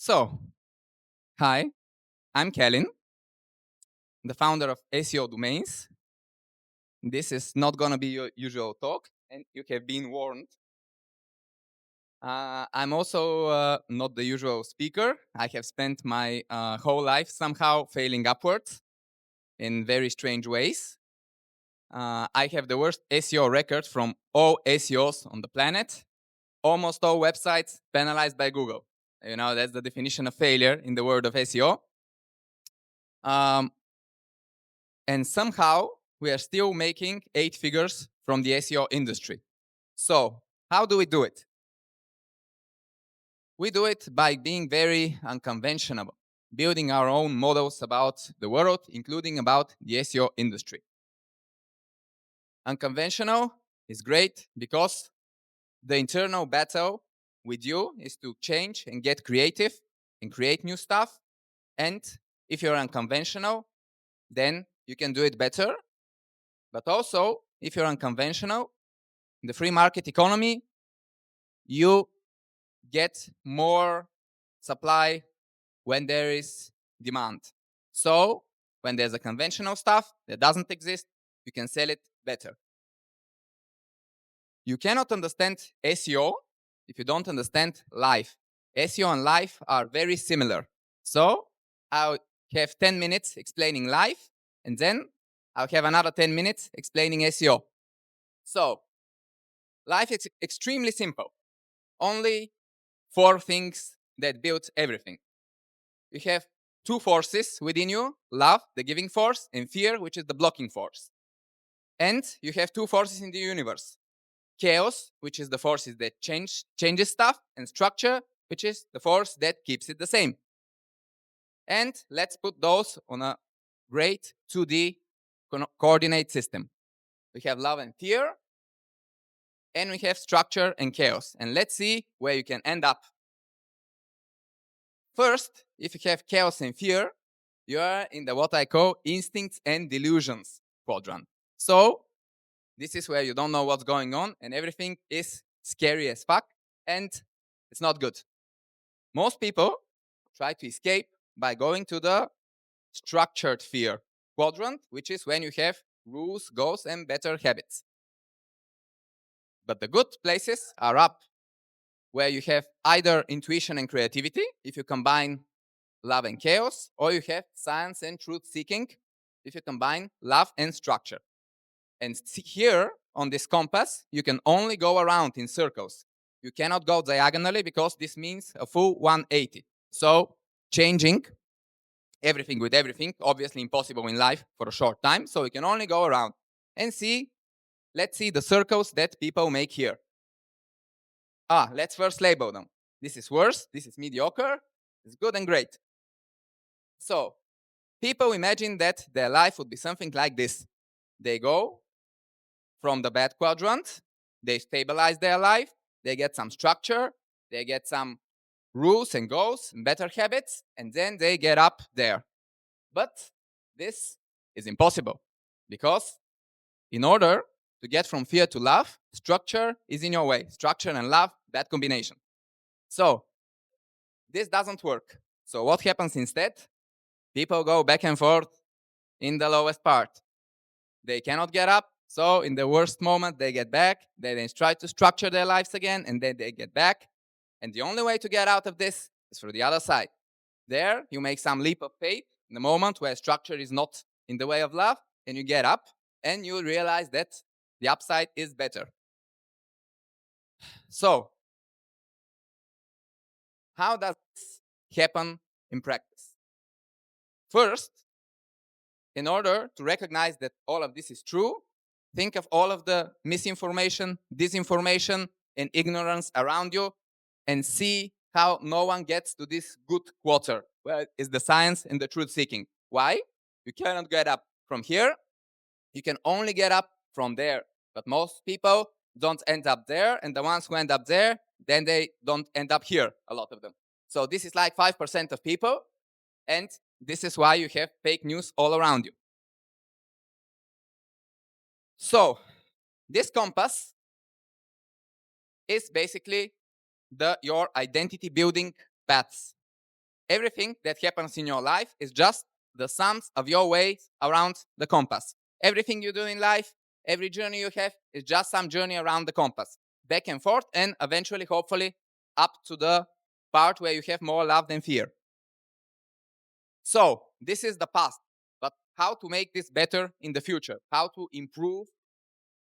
So, hi, I'm Kalin, the founder of Seo.Domains. This is not going to be your usual talk, and you have been warned. I'm also not the usual speaker. I have spent my whole life somehow failing upwards in very strange ways. I have the worst SEO record from all SEOs on the planet. Almost all websites penalized by Google. You know, that's the definition of failure in the world of SEO. And somehow we are still making 8 figures from the SEO industry. So, how do we do it? We do it by being very unconventional, building our own models about the world, including about the SEO industry. Unconventional is great because the internal battle with you is to change and get creative and create new stuff. And if you're unconventional, then you can do it better. But also, if you're unconventional, in the free market economy, you get more supply when there is demand. So when there's a conventional stuff that doesn't exist, you can sell it better. You cannot understand SEO if you don't understand life. SEO and life are very similar. So I'll have 10 minutes explaining life, and then I'll have another 10 minutes explaining SEO. So life is extremely simple. Only 4 things that build everything. You have 2 forces within you: love, the giving force, and fear, which is the blocking force. And you have 2 forces in the universe: chaos, which is the forces that changes stuff, and structure, which is the force that keeps it the same. And let's put those on a great 2D coordinate system. We have love and fear, and we have structure and chaos. And let's see where you can end up. First, if you have chaos and fear, you are in the what I call instincts and delusions quadrant. So this is where you don't know what's going on and everything is scary as fuck and it's not good. Most people try to escape by going to the structured fear quadrant, which is when you have rules, goals, and better habits. But the good places are up, where you have either intuition and creativity, if you combine love and chaos, or you have science and truth seeking, if you combine love and structure. And here on this compass, you can only go around in circles. You cannot go diagonally because this means a full 180. So changing everything with everything, obviously impossible in life for a short time. So you can only go around and see. Let's see the circles that people make here. Let's first label them. This is worse, this is mediocre, this is good and great. So people imagine that their life would be something like this. They go from the bad quadrant, they stabilize their life, they get some structure, they get some rules and goals and better habits, and then they get up there. But this is impossible because in order to get from fear to love, structure is in your way. Structure and love, bad combination. So this doesn't work. So what happens instead? People go back and forth in the lowest part. They cannot get up. So in the worst moment, they get back. They then try to structure their lives again, and then they get back. And the only way to get out of this is through the other side. There, you make some leap of faith in the moment where structure is not in the way of love, and you get up, and you realize that the upside is better. So, how does this happen in practice? First, in order to recognize that all of this is true, think of all of the misinformation, disinformation, and ignorance around you and see how no one gets to this good quarter, where is the science and the truth seeking. Why? You cannot get up from here. You can only get up from there. But most people don't end up there. And the ones who end up there, then they don't end up here, a lot of them. So this is like 5% of people. And this is why you have fake news all around you. So this compass is basically your identity building paths. everything that happens in your life is just the sums of your ways around the compass. Everything you do in life, every journey you have is just some journey around the compass, back and forth, and eventually, hopefully, up to the part where you have more love than fear. So, this is the past, but how to make this better in the future? How to improve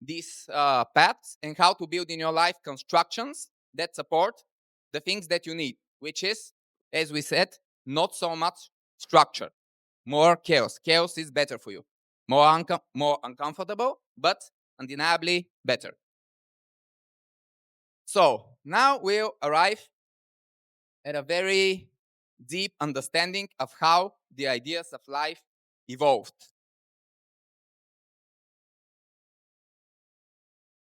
these paths and how to build in your life constructions that support the things that you need, which is, as we said, not so much structure, more chaos. Chaos is better for you, more uncomfortable, but undeniably better. So now we'll arrive at a very deep understanding of how the ideas of life evolved.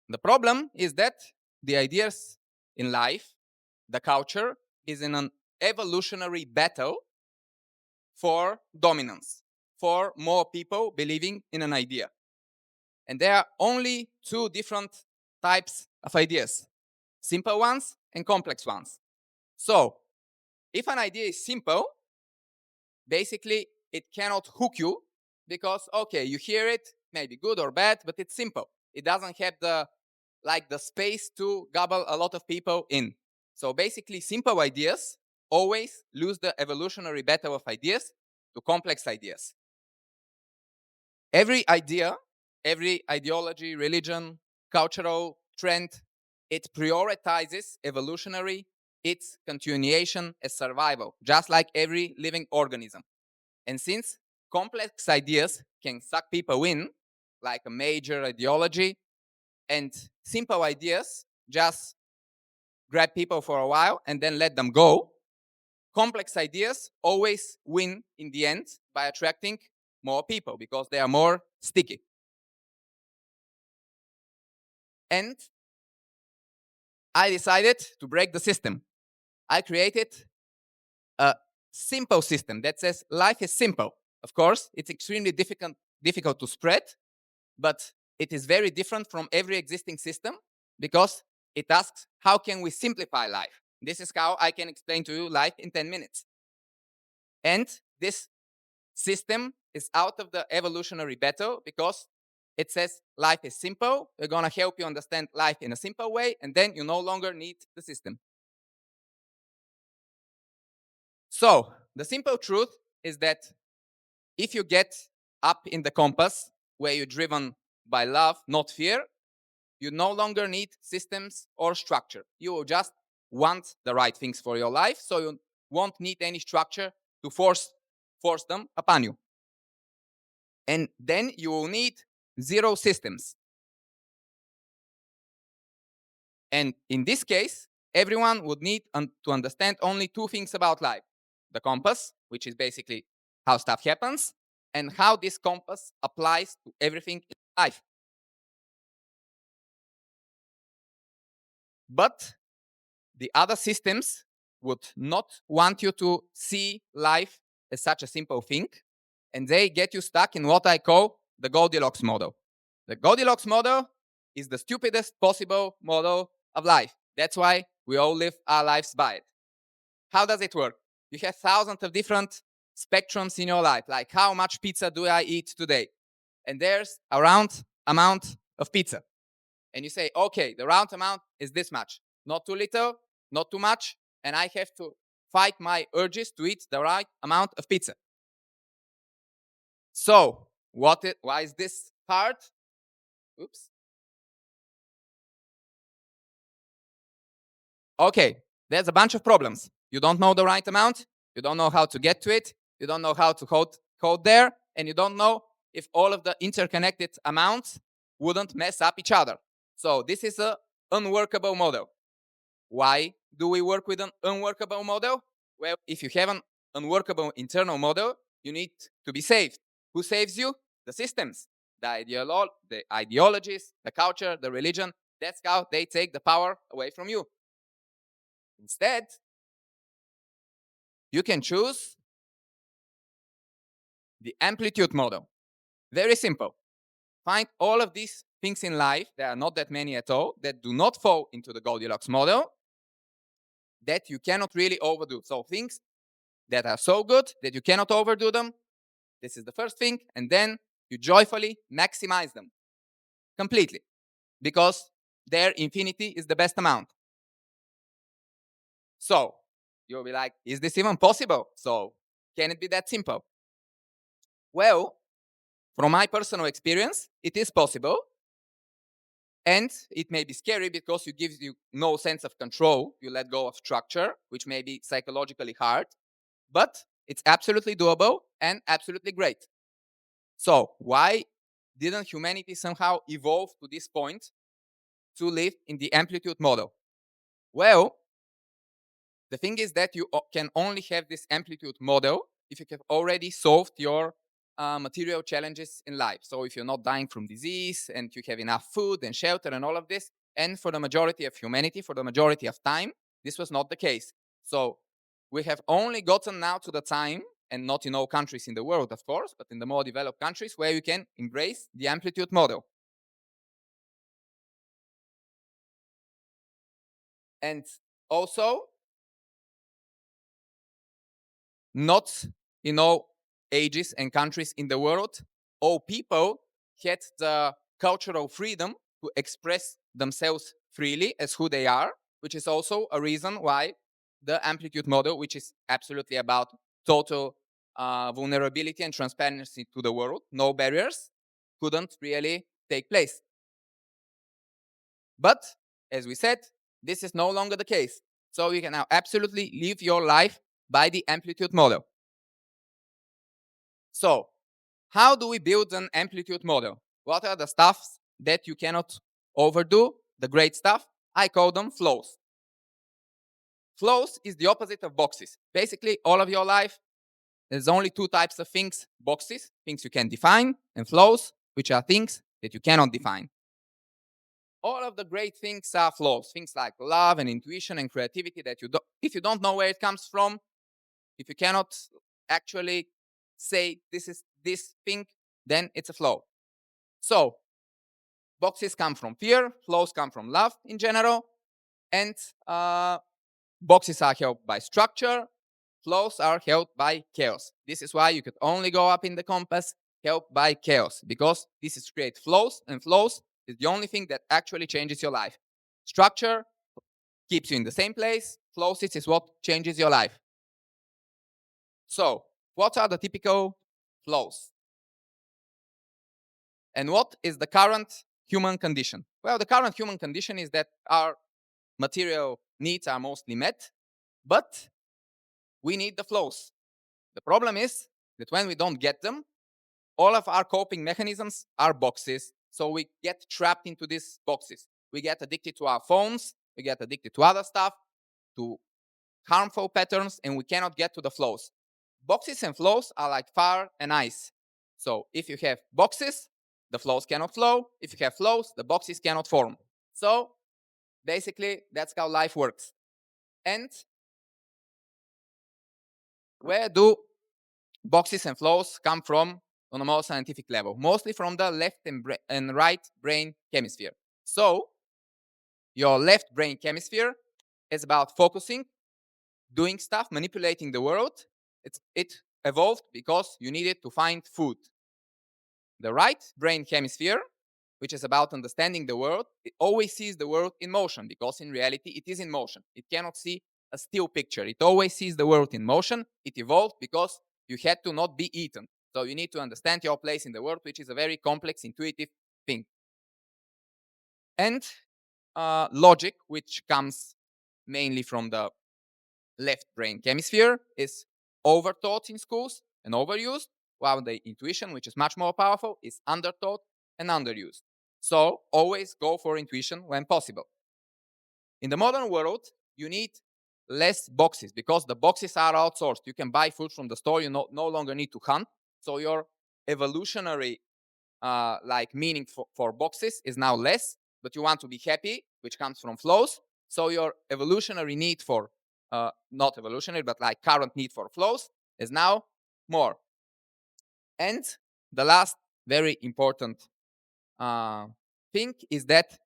The problem is that the ideas in life, the culture, is in an evolutionary battle for dominance, for more people believing in an idea. And there are only two different types of ideas, simple ones and complex ones. So, if an idea is simple, basically it cannot hook you because, okay, you hear it, maybe good or bad, but it's simple. It doesn't have the space to gobble a lot of people in. So basically, simple ideas always lose the evolutionary battle of ideas to complex ideas. Every idea, every ideology, religion, cultural trend, it prioritizes evolutionary, its continuation as survival, just like every living organism. And since complex ideas can suck people in, like a major ideology, and simple ideas just grab people for a while and then let them go, complex ideas always win in the end by attracting more people because they are more sticky. And I decided to break the system. I created a simple system that says life is simple. Of course, it's extremely difficult to spread, but it is very different from every existing system because it asks, how can we simplify life? This is how I can explain to you life in 10 minutes. And this system is out of the evolutionary battle because it says life is simple. We're going to help you understand life in a simple way, and then you no longer need the system. So, the simple truth is that if you get up in the compass where you're driven by love, not fear, you no longer need systems or structure. You will just want the right things for your life, so you won't need any structure to force them upon you. And then you will need zero systems. And in this case, everyone would need to understand only two things about life: the compass, which is basically how stuff happens, and how this compass applies to everything in life. But the other systems would not want you to see life as such a simple thing, and they get you stuck in what I call the Goldilocks model. The Goldilocks model is the stupidest possible model of life. That's why we all live our lives by it. How does it work? You have thousands of different spectrums in your life, like how much pizza do I eat today? And there's a round amount of pizza. And you say, okay, the round amount is this much. Not too little, not too much, and I have to fight my urges to eat the right amount of pizza. So, why is this hard? Oops. Okay, there's a bunch of problems. You don't know the right amount, you don't know how to get to it, you don't know how to code there, and you don't know if all of the interconnected amounts wouldn't mess up each other. So this is an unworkable model. Why do we work with an unworkable model? Well, if you have an unworkable internal model, you need to be saved. Who saves you? The systems, the ideologies, the culture, the religion. That's how they take the power away from you. Instead, you can choose the amplitude model. Very simple. Find all of these things in life, there are not that many at all, that do not fall into the Goldilocks model, that you cannot really overdo. So things that are so good that you cannot overdo them. This is the first thing. And then you joyfully maximize them completely because their infinity is the best amount. So you'll be like, is this even possible? So can it be that simple? Well, from my personal experience, it is possible. And it may be scary because it gives you no sense of control. You let go of structure, which may be psychologically hard, but it's absolutely doable and absolutely great. So, why didn't humanity somehow evolve to this point to live in the amplitude model? Well, the thing is that you can only have this amplitude model if you have already solved your material challenges in life. So if you're not dying from disease and you have enough food and shelter and all of this, and for the majority of humanity, for the majority of time, this was not the case. So we have only gotten now to the time, and not in all countries in the world, of course, but in the more developed countries where you can embrace the amplitude model. And also, not in all ages and countries in the world, all people had the cultural freedom to express themselves freely as who they are, which is also a reason why the amplitude model, which is absolutely about total vulnerability and transparency to the world, no barriers, couldn't really take place. But as we said, this is no longer the case. So you can now absolutely live your life by the amplitude model. So, how do we build an amplitude model? What are the stuffs that you cannot overdo? The great stuff? I call them flows. Flows is the opposite of boxes. Basically, all of your life, there's only two types of things: boxes, things you can define, and flows, which are things that you cannot define. All of the great things are flows, things like love and intuition and creativity that if you don't know where it comes from, if you cannot actually say this is this thing, then it's a flow. So boxes come from fear, flows come from love in general, and boxes are held by structure, flows are held by chaos. This is why you could only go up in the compass held by chaos, because this is create flows, and flows is the only thing that actually changes your life. Structure keeps you in the same place, flows is what changes your life. So, what are the typical flows? And what is the current human condition? Well, the current human condition is that our material needs are mostly met, but we need the flows. The problem is that when we don't get them, all of our coping mechanisms are boxes. So we get trapped into these boxes. We get addicted to our phones, we get addicted to other stuff, to harmful patterns, and we cannot get to the flows. Boxes and flows are like fire and ice. So if you have boxes, the flows cannot flow. If you have flows, the boxes cannot form. So basically, that's how life works. And where do boxes and flows come from on a more scientific level? Mostly from the left and right brain hemisphere. So your left brain hemisphere is about focusing, doing stuff, manipulating the world. It evolved because you needed to find food. The right brain hemisphere, which is about understanding the world, it always sees the world in motion, because in reality it is in motion. It cannot see a still picture. It always sees the world in motion. It evolved because you had to not be eaten. So you need to understand your place in the world, which is a very complex, intuitive thing. And logic, which comes mainly from the left brain hemisphere, is overtaught in schools and overused, while the intuition, which is much more powerful, is undertaught and underused. So always go for intuition when possible. In the modern world, you need less boxes because the boxes are outsourced. You can buy food from the store. You no longer need to hunt. So your evolutionary meaning for boxes is now less, but you want to be happy, which comes from flows. So your evolutionary need for, not evolutionary, but like current need for flows is now more. And the last very important thing is that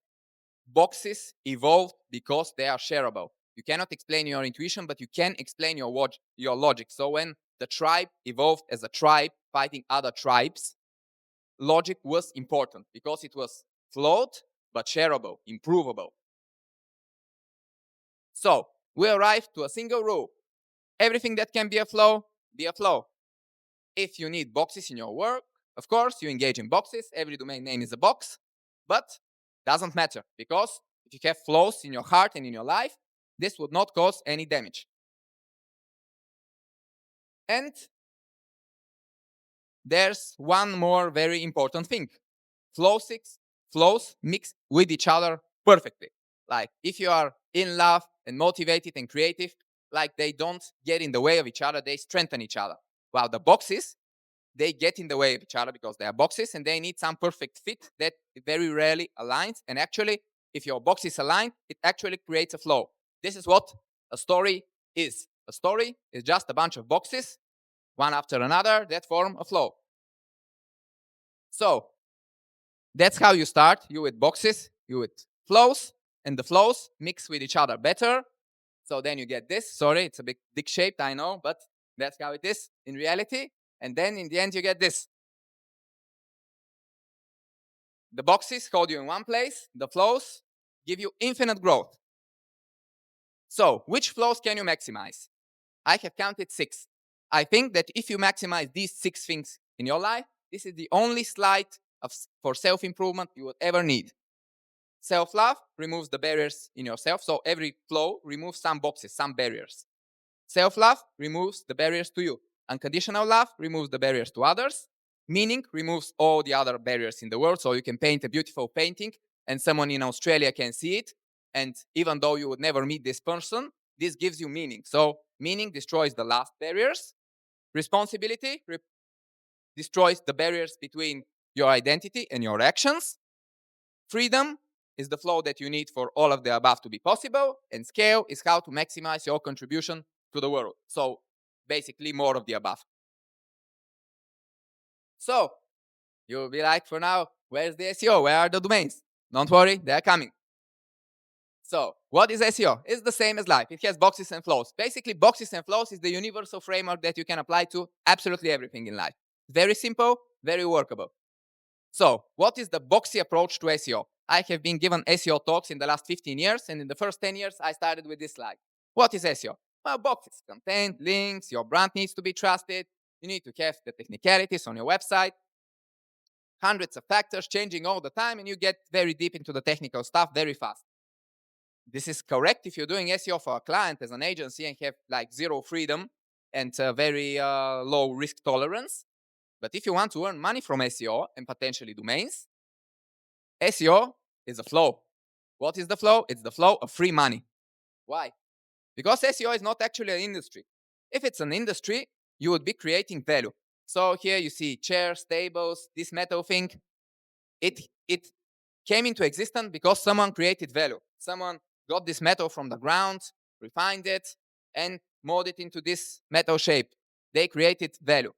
boxes evolved because they are shareable. You cannot explain your intuition, but you can explain your logic. So when the tribe evolved as a tribe fighting other tribes, logic was important because it was flawed but shareable, improvable. So we arrived to a single rule. Everything that can be a flow, be a flow. If you need boxes in your work, of course, you engage in boxes. Every domain name is a box, but doesn't matter because if you have flows in your heart and in your life, this would not cause any damage. And there's one more very important thing. Flows mix with each other perfectly. Like if you are in love and motivated and creative, like they don't get in the way of each other, they strengthen each other. While the boxes, they get in the way of each other because they are boxes and they need some perfect fit that very rarely aligns. And actually, if your box is aligned, it actually creates a flow. This is what a story is. A story is just a bunch of boxes, one after another, that form a flow. So that's how you start. You with boxes, you with flows, and the flows mix with each other better. So then you get this. Sorry, it's a big dick shaped, I know, but that's how it is in reality. And then in the end, you get this. The boxes hold you in one place. The flows give you infinite growth. So which flows can you maximize? I have counted 6. I think that if you maximize these 6 things in your life, this is the only slide for self-improvement you would ever need. Self-love removes the barriers in yourself. So every flow removes some boxes, some barriers. Self-love removes the barriers to you. Unconditional love removes the barriers to others. Meaning removes all the other barriers in the world. So you can paint a beautiful painting and someone in Australia can see it. And even though you would never meet this person, this gives you meaning. So meaning destroys the last barriers. Responsibility destroys the barriers between your identity and your actions. Freedom is the flow that you need for all of the above to be possible. And scale is how to maximize your contribution to the world. So basically more of the above. So you'll be like, for now, where's the SEO? Where are the domains? Don't worry, they're coming. So what is SEO? It's the same as life. It has boxes and flows. Basically, boxes and flows is the universal framework that you can apply to absolutely everything in life. Very simple, very workable. So what is the boxy approach to SEO? I have been given SEO talks in the last 15 years, and in the first 10 years, I started with this slide. What is SEO? Well, boxes, content, links, your brand needs to be trusted. You need to have the technicalities on your website. Hundreds of factors changing all the time, and you get very deep into the technical stuff very fast. This is correct if you're doing SEO for a client as an agency and have like zero freedom and very low risk tolerance. But if you want to earn money from SEO and potentially domains, SEO is a flow. What is the flow? It's the flow of free money. Why? Because SEO is not actually an industry. If it's an industry, you would be creating value. So here you see chairs, tables, this metal thing. It came into existence because someone created value. Someone got this metal from the ground, refined it, and molded it into this metal shape. They created value.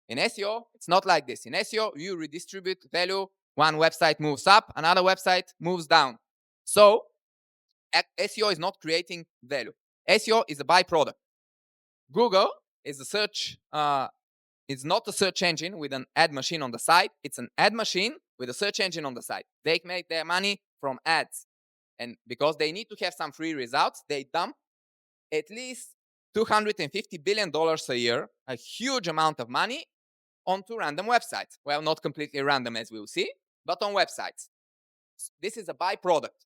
In SEO, it's not like this. In SEO, you redistribute value. One website moves up, another website moves down. So SEO is not creating value. SEO is a byproduct. Google is a search. It's not a search engine with an ad machine on the side. It's an ad machine with a search engine on the side. They make their money from ads, and because they need to have some free results, they dump at least $250 billion a year, a huge amount of money, onto random websites. Well, not completely random as we'll see, but on websites. This is a byproduct.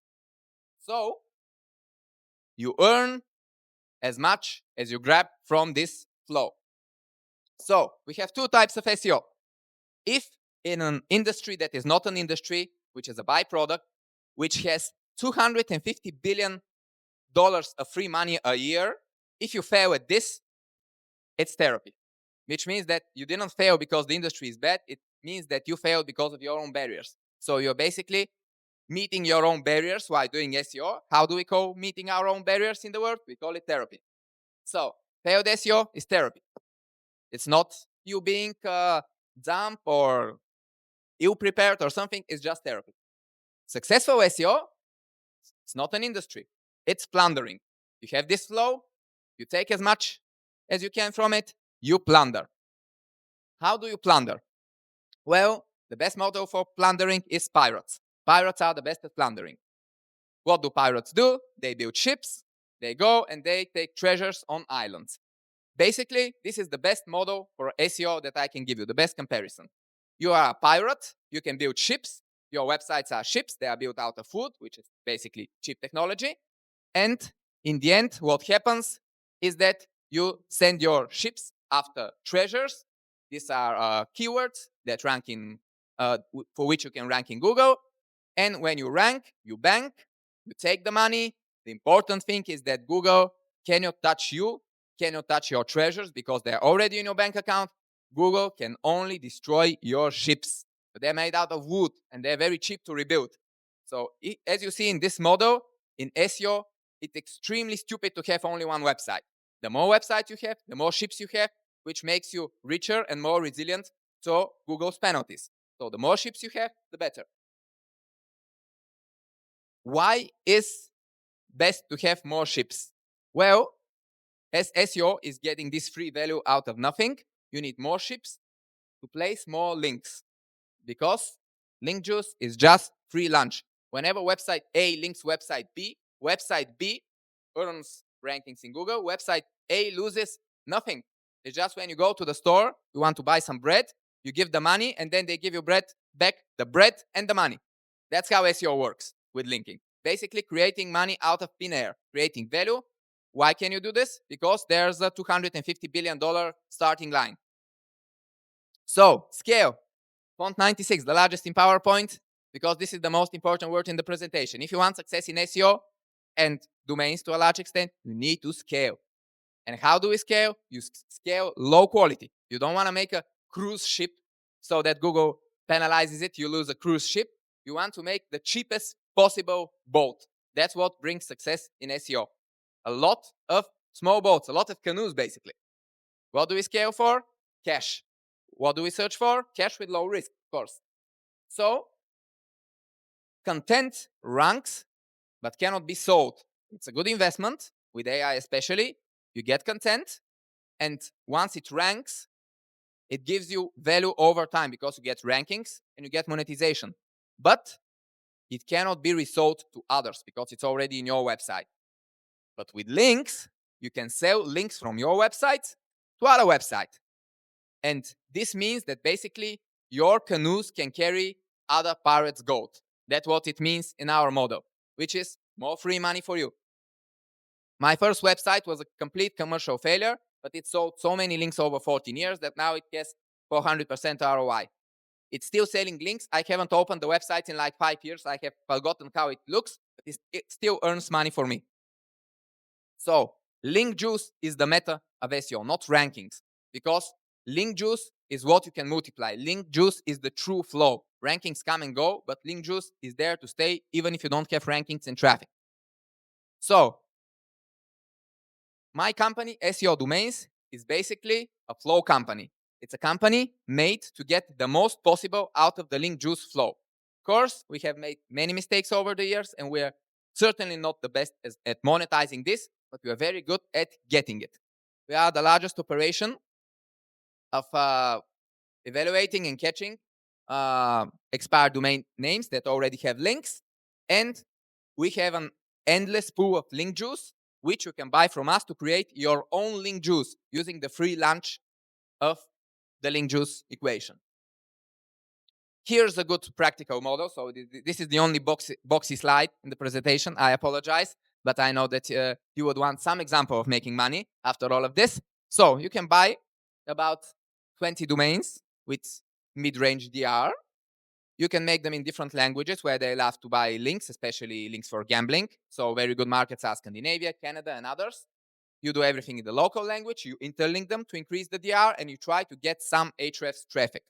So you earn as much as you grab from this flow. So we have 2 types of SEO. If in an industry that is not an industry, which is a byproduct, which has $250 billion of free money a year, if you fail at this, it's therapy. Which means that you didn't fail because the industry is bad. It means that you failed because of your own barriers. So you're basically meeting your own barriers while doing SEO. How do we call meeting our own barriers in the world? We call it therapy. So failed SEO is therapy. It's not you being dumb or ill-prepared or something. It's just therapy. Successful SEO, it's not an industry. It's plundering. You have this flow, you take as much as you can from it, you plunder. How do you plunder? Well, the best model for plundering is pirates. Pirates are the best at plundering. What do pirates do? They build ships, they go and they take treasures on islands. Basically, this is the best model for SEO that I can give you, the best comparison. You are a pirate, you can build ships, your websites are ships, they are built out of wood, which is basically cheap technology. And in the end, what happens is that you send your ships after treasures. These are keywords that rank in, for which you can rank in Google. And when you rank, you bank, you take the money. The important thing is that Google cannot touch you, cannot touch your treasures because they're already in your bank account. Google can only destroy your ships. But they're made out of wood and they're very cheap to rebuild. So, as you see in this model, in SEO, it's extremely stupid to have only one website. The more websites you have, the more ships you have, which makes you richer and more resilient to Google's penalties. So the more ships you have, the better. Why is best to have more ships? Well, as SEO is getting this free value out of nothing, you need more ships to place more links because link juice is just free lunch. Whenever website A links website B earns rankings in Google, website A loses nothing. It's just when you go to the store, you want to buy some bread, you give the money, and then they give you bread back, the bread and the money. That's how SEO works with linking. Basically, creating money out of thin air, creating value. Why can you do this? Because there's a $250 billion starting line. So, scale. Font 96, the largest in PowerPoint, because this is the most important word in the presentation. If you want success in SEO and domains to a large extent, you need to scale. And how do we scale? You scale low quality. You don't want to make a cruise ship so that Google penalizes it. You lose a cruise ship. You want to make the cheapest possible boat. That's what brings success in SEO. A lot of small boats, a lot of canoes, basically. What do we scale for? Cash. What do we search for? Cash with low risk, of course. So, content ranks but cannot be sold. It's a good investment with AI, especially. You get content, and once it ranks, it gives you value over time because you get rankings and you get monetization. But it cannot be resold to others because it's already in your website. But with links, you can sell links from your website to other websites. And this means that basically your canoes can carry other pirates' gold. That's what it means in our model, which is more free money for you. My first website was a complete commercial failure, but it sold so many links over 14 years that now it has 400% ROI. It's still selling links. I haven't opened the website in like 5 years. I have forgotten how it looks, but it still earns money for me. So, link juice is the meta of SEO, not rankings, because link juice is what you can multiply. Link juice is the true flow. Rankings come and go, but link juice is there to stay even if you don't have rankings and traffic. So, my company, Seo.Domains, is basically a flow company. It's a company made to get the most possible out of the link juice flow. Of course, we have made many mistakes over the years, and we're certainly not the best at monetizing this, but we are very good at getting it. We are the largest operation of evaluating and catching expired domain names that already have links, and we have an endless pool of link juice which you can buy from us to create your own link juice using the free lunch of the link juice equation. Here's a good practical model. So this is the only boxy slide in the presentation. I apologize, but I know that you would want some example of making money after all of this. So you can buy about 20 domains with mid-range DR. You can make them in different languages where they love to buy links, especially links for gambling. So very good markets are Scandinavia, Canada, and others. You do everything in the local language. You interlink them to increase the DR, and you try to get some Ahrefs traffic.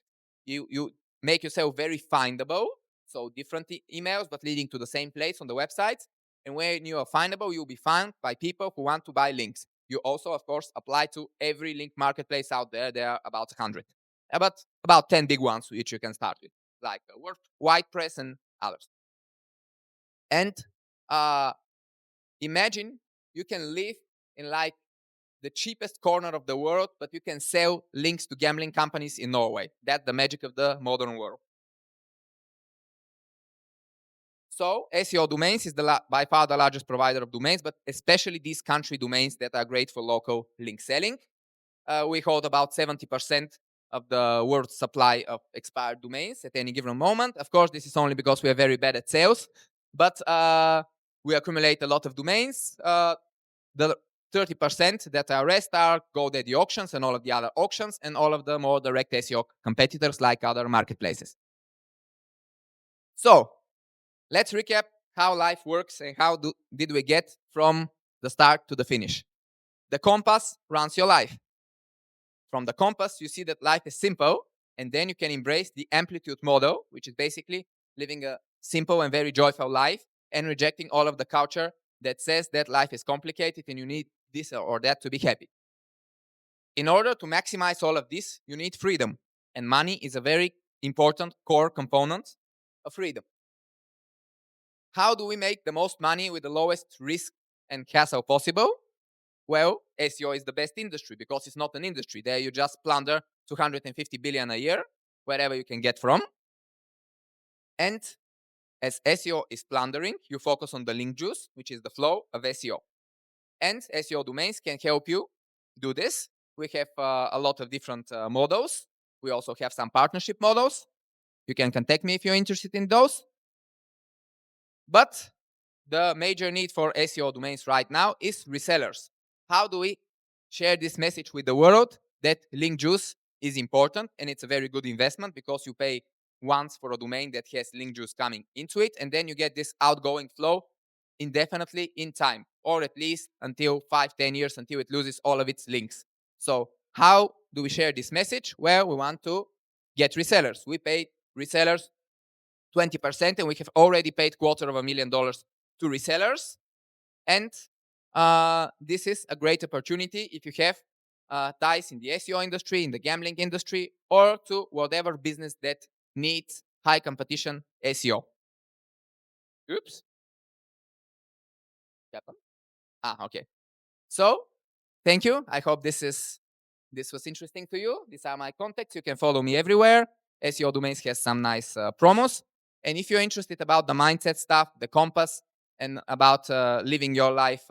You make yourself very findable, so different emails, but leading to the same place on the website. And when you are findable, you'll be found by people who want to buy links. You also, of course, apply to every link marketplace out there. There are about 100, about 10 big ones which you can start with, like WordPress and others. And imagine you can live in like the cheapest corner of the world, but you can sell links to gambling companies in Norway. That's the magic of the modern world. So Seo.Domains is by far the largest provider of domains, but especially these country domains that are great for local link selling. We hold about 70% of the world's supply of expired domains at any given moment. Of course, this is only because we are very bad at sales, but we accumulate a lot of domains. The 30% that are rest are GoDaddy auctions and all of the other auctions and all of the more direct SEO competitors like other marketplaces. So let's recap how life works and how did we get from the start to the finish. The compass runs your life. From the compass, you see that life is simple, and then you can embrace the amplitude model, which is basically living a simple and very joyful life and rejecting all of the culture that says that life is complicated and you need this or that to be happy. In order to maximize all of this, you need freedom, and money is a very important core component of freedom. How do we make the most money with the lowest risk and hassle possible? Well, SEO is the best industry because it's not an industry. There you just plunder 250 billion a year, wherever you can get from. And as SEO is plundering, you focus on the link juice, which is the flow of SEO. And Seo.Domains can help you do this. We have a lot of different models. We also have some partnership models. You can contact me if you're interested in those. But the major need for Seo.Domains right now is resellers. How do we share this message with the world that link juice is important and it's a very good investment because you pay once for a domain that has link juice coming into it, and then you get this outgoing flow indefinitely in time, or at least until 5-10 years until it loses all of its links. So how do we share this message? Well, we want to get resellers. We pay resellers 20%, and we have already paid $250,000 to resellers. And this is a great opportunity if you have ties in the SEO industry, in the gambling industry, or to whatever business that needs high competition SEO. Oops. Okay. So thank you. I hope this was interesting to you. These are my contacts. You can follow me everywhere. Seo.Domains has some nice promos. And if you're interested about the mindset stuff, the compass, and about living your life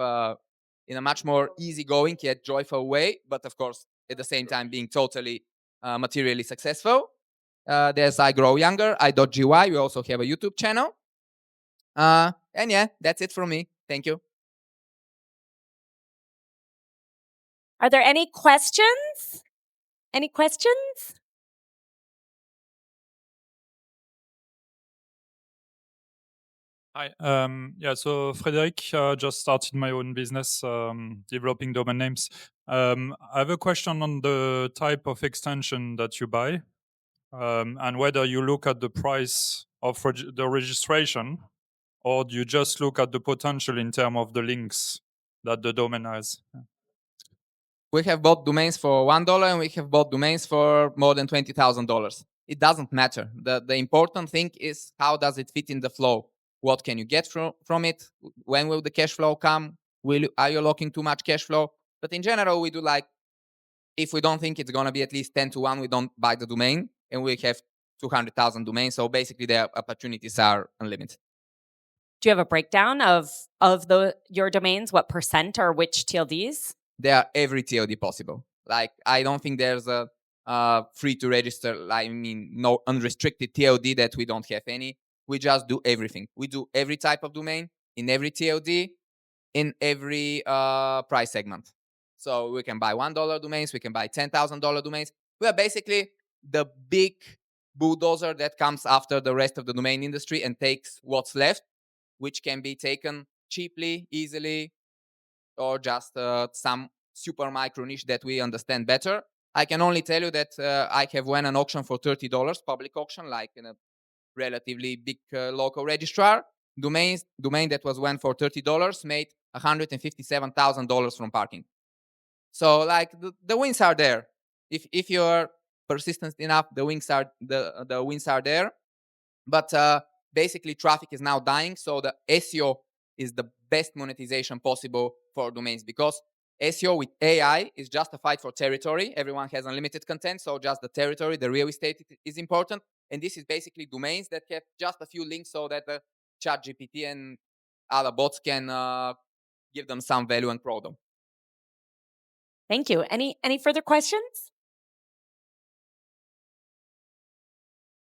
in a much more easygoing yet joyful way, but of course at the same time being totally materially successful, there's I Grow Younger, I.gy. We also have a YouTube channel. And yeah, that's it from me. Thank you. Are there any questions? Any questions? Hi. So Frederic, just started my own business developing domain names. I have a question on the type of extension that you buy and whether you look at the price of the registration or do you just look at the potential in terms of the links that the domain has? We have bought domains for $1 and we have bought domains for more than $20,000. It doesn't matter. The important thing is how does it fit in the flow? What can you get from it? When will the cash flow come? Are you locking too much cash flow? But in general, we do like, if we don't think it's going to be at least 10-1, we don't buy the domain, and we have 200,000 domains. So basically, the opportunities are unlimited. Do you have a breakdown of your domains? What percent are which TLDs? There are every TLD possible. Like, I don't think there's a free to register, no unrestricted TLD that we don't have any. We just do everything. We do every type of domain in every TLD, in every price segment. So we can buy $1 domains, we can buy $10,000 domains. We are basically the big bulldozer that comes after the rest of the domain industry and takes what's left, which can be taken cheaply, easily, or just some super micro niche that we understand better. I can only tell you that I have won an auction for $30, public auction, like in a relatively big local registrar. Domain that was won for $30 made $157,000 from parking. So like the wins are there. If you're persistent enough, the wins are there. But basically traffic is now dying, so the SEO is the best monetization possible for domains, because SEO with AI is just a fight for territory. Everyone has unlimited content, so just the territory, the real estate is important. And this is basically domains that have just a few links so that the chat GPT and other bots can give them some value and prow them. Thank you. Any further questions?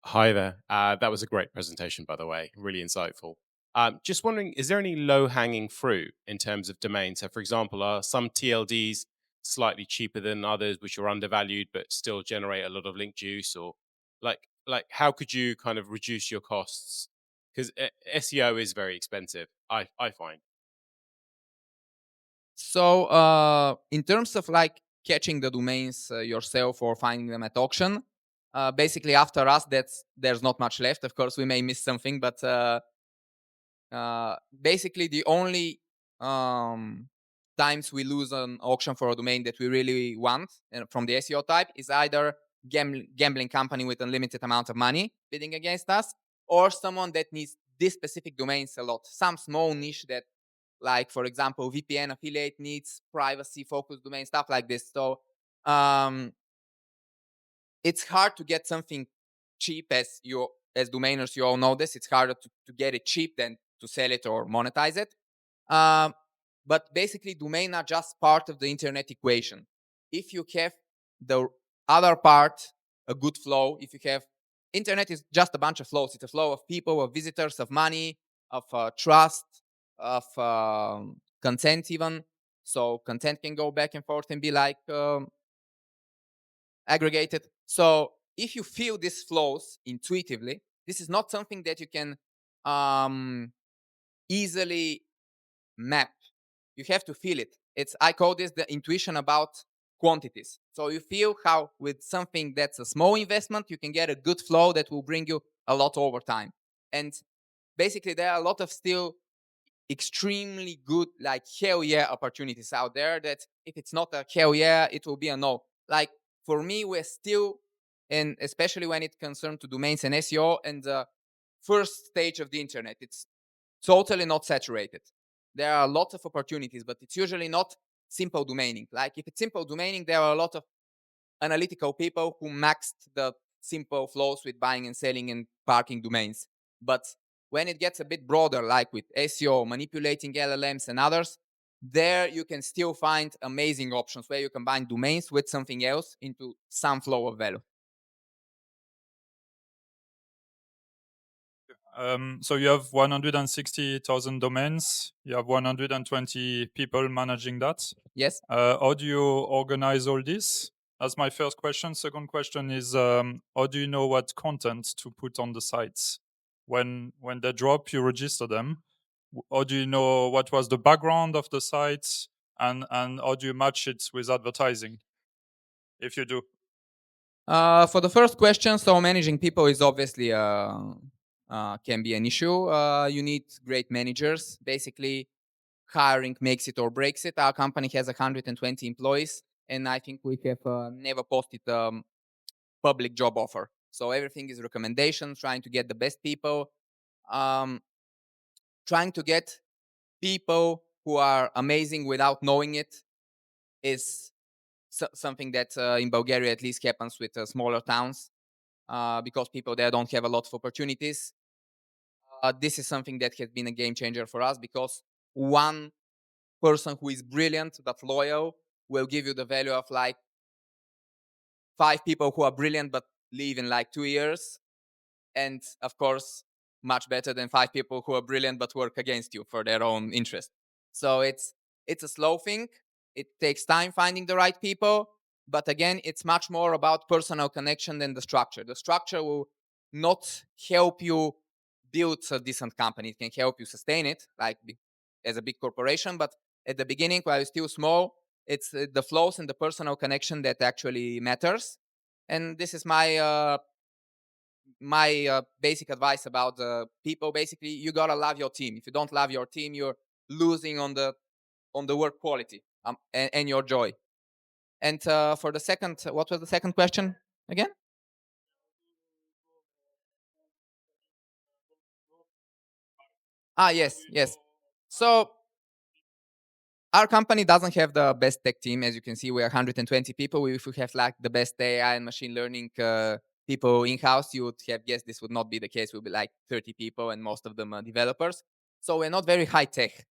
Hi there. That was a great presentation, by the way. Really insightful. Just wondering, is there any low-hanging fruit in terms of domains? So, for example, are some TLDs slightly cheaper than others, which are undervalued but still generate a lot of link juice? Or like how could you kind of reduce your costs? Because SEO is very expensive, I find. So in terms of like catching the domains yourself or finding them at auction, basically after us, there's not much left. Of course, we may miss something, but basically the only um, times we lose an auction for a domain that we really want from the SEO type is either gambling company with unlimited amount of money bidding against us, or someone that needs this specific domains a lot. Some small niche that, like for example, VPN affiliate needs privacy focused domain, stuff like this. So um, it's hard to get something cheap, as domainers you all know this. It's harder to get it cheap than to sell it or monetize it. um, but basically domain are just part of the internet equation. If you have the other part, a good flow, if you have internet is just a bunch of flows. It's a flow of people, of visitors, of money, of trust, of consent even. So content can go back and forth and be like aggregated. So if you feel these flows intuitively, this is not something that you can easily map. You have to feel it. I call this the intuition about quantities. So you feel how with something that's a small investment, you can get a good flow that will bring you a lot over time. And basically there are a lot of still extremely good, like hell yeah opportunities out there that if it's not a hell yeah, it will be a no. Like for me, we're still, and especially when it concerns to domains and SEO and the first stage of the internet, it's totally not saturated. There are a lot of opportunities, but it's usually not simple domaining. Like if it's simple domaining, there are a lot of analytical people who maxed the simple flows with buying and selling and parking domains. But when it gets a bit broader, like with SEO, manipulating LLMs and others, there you can still find amazing options where you combine domains with something else into some flow of value. So you have 160,000 domains. You have 120 people managing that. Yes. How do you organize all this? That's my first question. Second question is, how do you know what content to put on the sites? When they drop, you register them. How do you know what was the background of the sites, and how do you match it with advertising, if you do? For the first question, so managing people is obviously can be an issue. You need great managers. Basically, hiring makes it or breaks it. Our company has 120 employees, and I think we have never posted public job offer. So everything is recommendations, trying to get the best people, um, trying to get people who are amazing without knowing it is something that in Bulgaria at least happens with smaller towns because people there don't have a lot of opportunities. This is something that has been a game changer for us because one person who is brilliant but loyal will give you the value of like 5 people who are brilliant but leave in like 2 years, and of course much better than 5 people who are brilliant but work against you for their own interest. So it's a slow thing. It takes time finding the right people, but again, it's much more about personal connection than the structure. The structure will not help you build a decent company. It can help you sustain it like as a big corporation, but at the beginning while you're still small, it's the flows and the personal connection that actually matters. And this is my basic advice about people. Basically, you gotta love your team. If you don't love your team, you're losing on the work quality and your joy. And for the second, what was the second question again? Ah, yes, yes. So Our company doesn't have the best tech team. As you can see, we are 120 people. If we have like the best AI and machine learning people in-house, you would have guessed this would not be the case. We'll be like 30 people and most of them are developers. So we're not very high tech.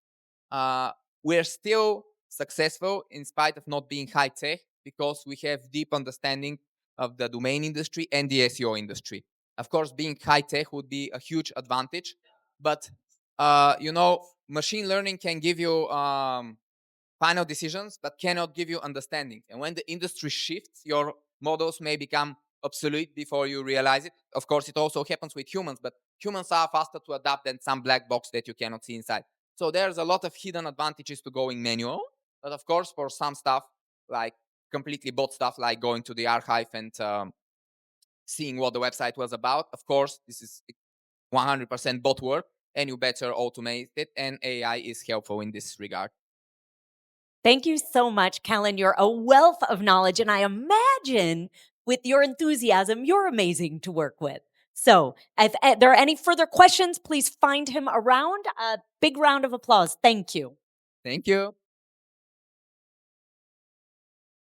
We're still successful in spite of not being high tech because we have deep understanding of the domain industry and the SEO industry. Of course, being high tech would be a huge advantage, but machine learning can give you final decisions, but cannot give you understanding. And when the industry shifts, your models may become obsolete before you realize it. Of course, it also happens with humans, but humans are faster to adapt than some black box that you cannot see inside. So there's a lot of hidden advantages to going manual. But of course, for some stuff, like completely bot stuff, like going to the archive and seeing what the website was about, of course, this is 100% bot work, and you better automate it, and AI is helpful in this regard. Thank you so much, Kalin. You're a wealth of knowledge, and I imagine with your enthusiasm, you're amazing to work with. So, if there are any further questions, please find him around. A big round of applause. Thank you. Thank you.